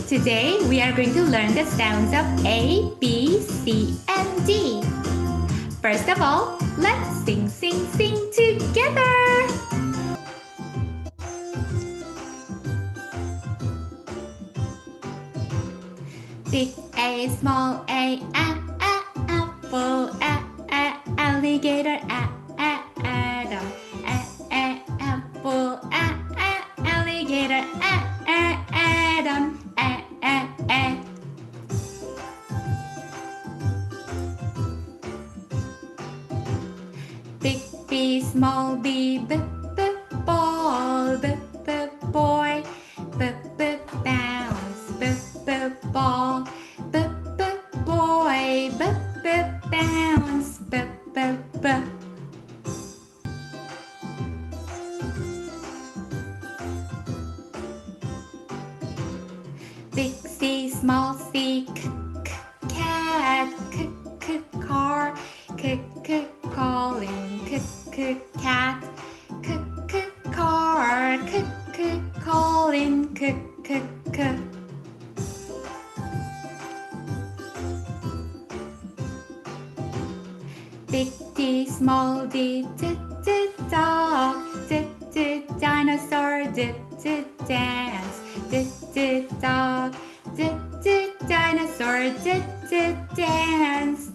Today we are going to learn the sounds of A, B, C, and D. First of all, let's sing together! Big A, small A, apple, alligator, Adam, apple, alligator, Adam, Big B, small B, ball, boy, bounce, ball, boy, bounce, Big C, small C, cat, car, calling, cat, car, calling, Big D, small d, dog, dinosaur, dance, dog, dinosaur, dance,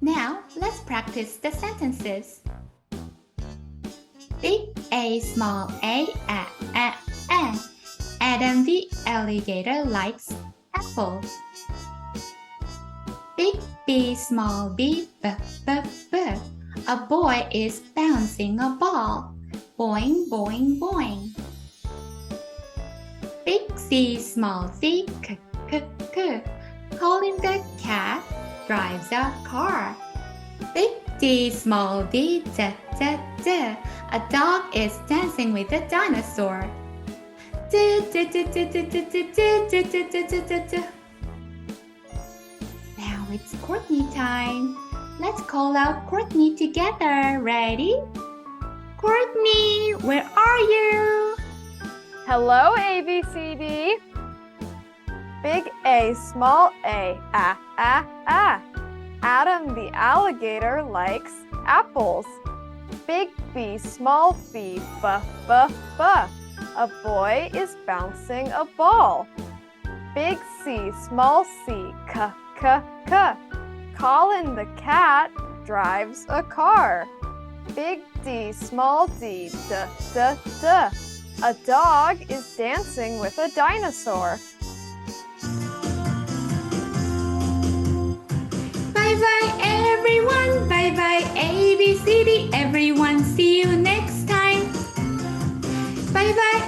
Now, let's practice the sentences. Big A, small a. Adam the alligator likes apples. Big B, small b. A boy is bouncing a ball. Boing, boing, boing. Big C, small c. Calling the cat drives a car. Big D, small d. A dog is dancing with a dinosaur. Now it's Courtney time. Let's call out Courtney together. Ready? Courtney, where are you? Hello, ABCD. Big A, small a. Adam the alligator likes apples. Big B, small b. A boy is bouncing a ball. Big C, small c. Colin the cat drives a car. Big D, small d. A dog is dancing with a dinosaur. Bye-bye everyone. Bye-bye ABCD. Everyone, see you next time. Bye-bye